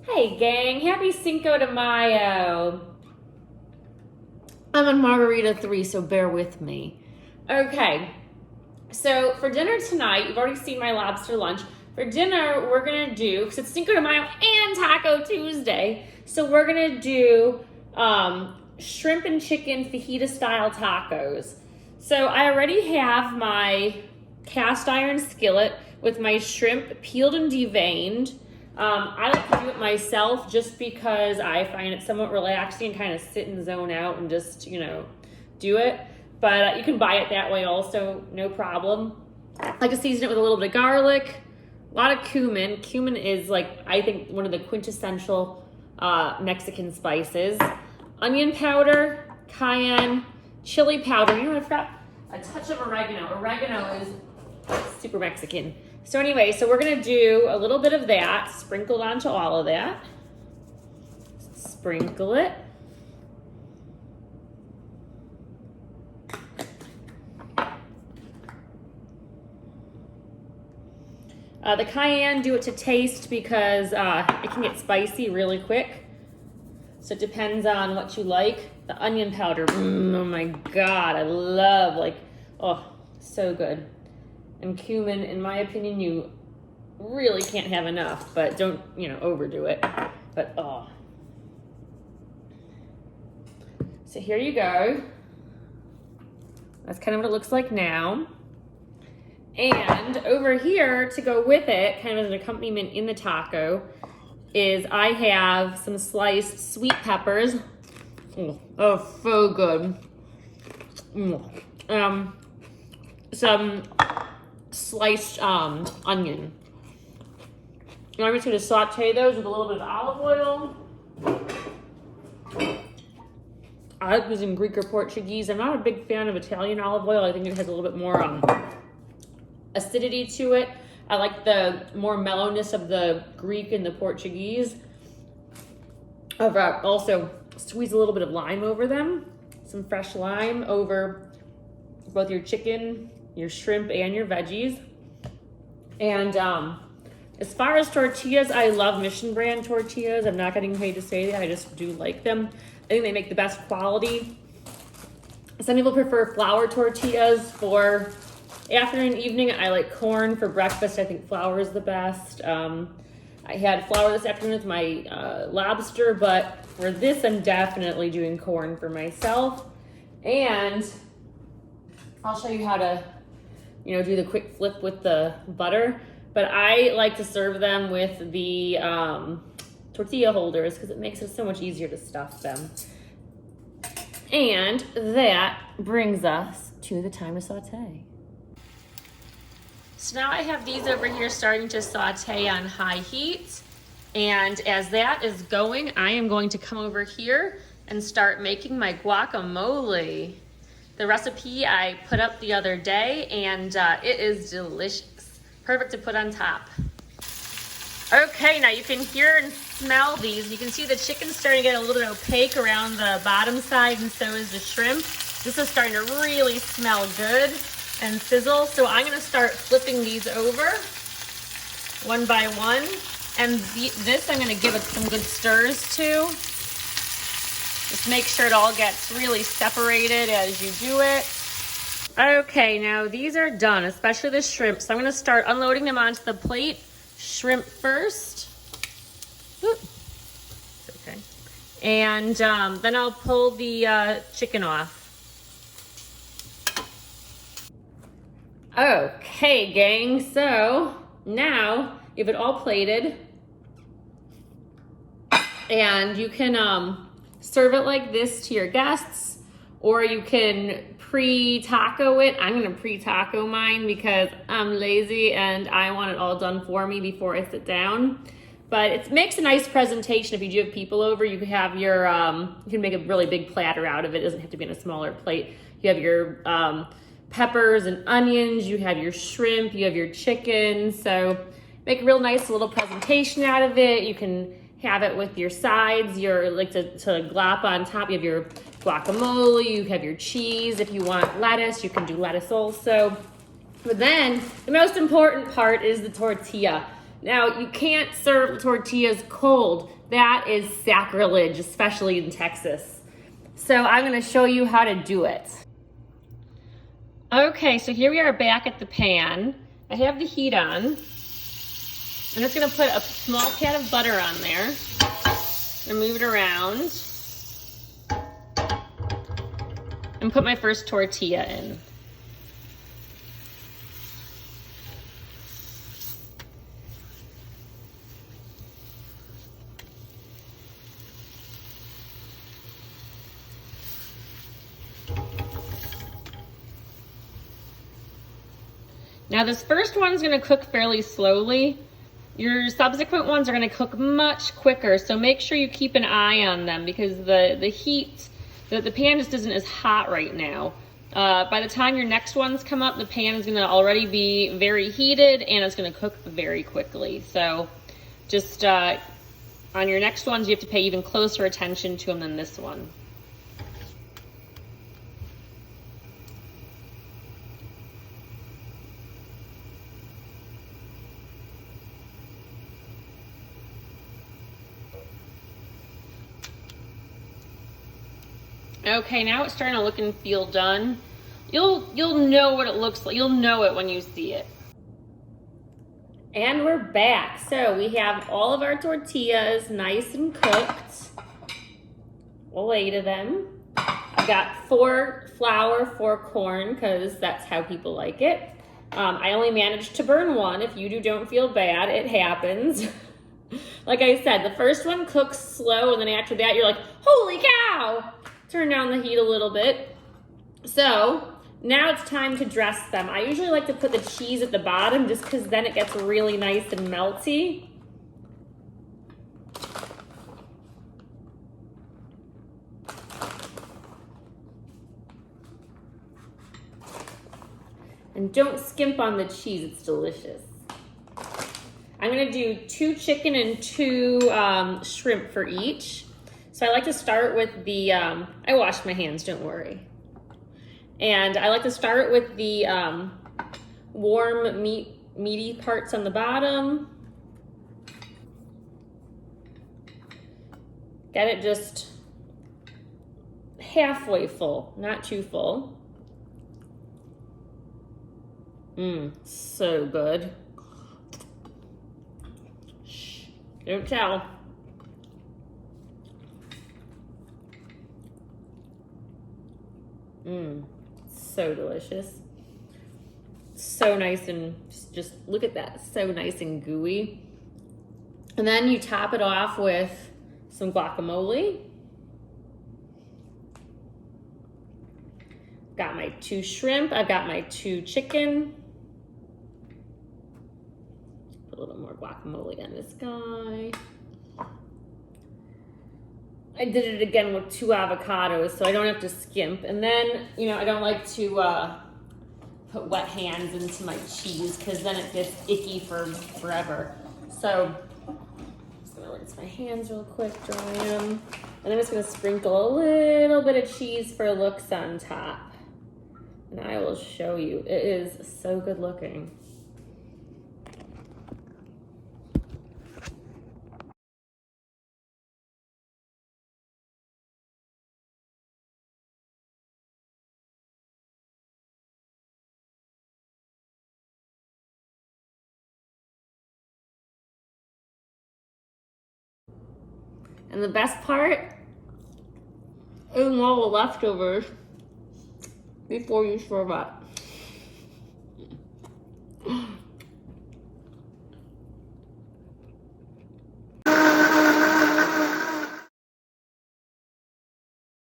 Hey gang, happy Cinco de Mayo. I'm on Margarita 3, so bear with me. Okay, so for dinner tonight, you've already seen my lobster lunch. For dinner, we're gonna do, because it's Cinco de Mayo and Taco Tuesday, so we're gonna do shrimp and chicken fajita style tacos. So I already have my cast iron skillet with my shrimp peeled and deveined. I like to do it myself just because I find it somewhat relaxing and kind of sit and zone out and just, do it. But you can buy it that way also, no problem. I like to season it with a little bit of garlic, a lot of cumin. Cumin is I think one of the quintessential Mexican spices. Onion powder, cayenne, chili powder. You know what I forgot? A touch of oregano. Oregano is super Mexican. So anyway, so we're gonna do a little bit of that, sprinkled onto all of that. Sprinkle it. The cayenne, do it to taste because it can get spicy really quick. So it depends on what you like. The onion powder, oh my God, I love, so good. And cumin, in my opinion, you really can't have enough, but don't, overdo it. But, So here you go. That's kind of what it looks like now. And over here, to go with it, kind of as an accompaniment in the taco, is I have some sliced sweet peppers. Oh, so good. Some sliced onion. And I'm just going to saute those with a little bit of olive oil. I like using Greek or Portuguese. I'm not a big fan of Italian olive oil. I think it has a little bit more acidity to it. I like the more mellowness of the Greek and the Portuguese. I've also squeeze a little bit of lime over them. Some fresh lime over both your chicken, your shrimp, and your veggies. And as far as tortillas, I love Mission brand tortillas. I'm not getting paid to say that. I just do like them. I think they make the best quality. Some people prefer flour tortillas for afternoon, evening. I like corn for breakfast. I think flour is the best. I had flour this afternoon with my lobster, but for this, I'm definitely doing corn for myself. And I'll show you how to, do the quick flip with the butter. But I like to serve them with the tortilla holders because it makes it so much easier to stuff them. And that brings us to the time to saute. So now I have these over here starting to saute on high heat. And as that is going, I am going to come over here and start making my guacamole. The recipe I put up the other day, and it is delicious. Perfect to put on top. Okay, now you can hear and smell these. You can see the chicken's starting to get a little bit opaque around the bottom side, and so is the shrimp. This is starting to really smell good and sizzle. So I'm gonna start flipping these over one by one. And this I'm gonna give it some good stirs to. Just make sure it all gets really separated as you do it. Okay, now these are done, especially the shrimp. So I'm gonna start unloading them onto the plate. Shrimp first. Oop. Okay. And then I'll pull the chicken off. Okay, gang, so now you have it all plated. And you can serve it like this to your guests, or you can pre-taco it. I'm gonna pre-taco mine because I'm lazy and I want it all done for me before I sit down. But it makes a nice presentation if you do have people over. You can have your, you can make a really big platter out of it. It doesn't have to be in a smaller plate. You have your peppers and onions, you have your shrimp, you have your chicken. So make a real nice little presentation out of it. You can have it with your sides, your to glop on top. You have your guacamole, you have your cheese. If you want lettuce, you can do lettuce also. But then the most important part is the tortilla. Now, you can't serve tortillas cold. That is sacrilege, especially in Texas. So I'm gonna show you how to do it. Okay, so here we are back at the pan. I have the heat on. I'm just gonna put a small pat of butter on there and move it around and put my first tortilla in. Now this first one's gonna cook fairly slowly. Your subsequent ones are gonna cook much quicker, so make sure you keep an eye on them because the heat, the pan just isn't as hot right now. By the time your next ones come up, the pan is gonna already be very heated and it's gonna cook very quickly. So just on your next ones, you have to pay even closer attention to them than this one. Okay, now it's starting to look and feel done. You'll know what it looks like. You'll know it when you see it. And we're back. So we have all of our tortillas nice and cooked. We'll 8 of them. I got 4 flour, 4 corn, because that's how people like it. I only managed to burn 1. If you don't feel bad, it happens. Like I said, the first one cooks slow, and then after that, you're like, holy cow! Turn down the heat a little bit. So now it's time to dress them. I usually like to put the cheese at the bottom just because then it gets really nice and melty. And don't skimp on the cheese, it's delicious. I'm gonna do 2 chicken and 2 shrimp for each. So I like to start with the, I washed my hands, don't worry. And I like to start with the warm meaty parts on the bottom. Get it just halfway full, not too full. So good. Shh, don't tell. So delicious. So nice and just look at that. So nice and gooey. And then you top it off with some guacamole. Got my 2 shrimp. I've got my 2 chicken. Put a little more guacamole on this guy. I did it again with 2 avocados, so I don't have to skimp. And then, you know, I don't like to put wet hands into my cheese because then it gets icky for forever. So I'm just gonna rinse my hands real quick, dry them. And I'm just gonna sprinkle a little bit of cheese for looks on top. And I will show you. It is so good looking. And the best part, eating all the leftovers before you serve up.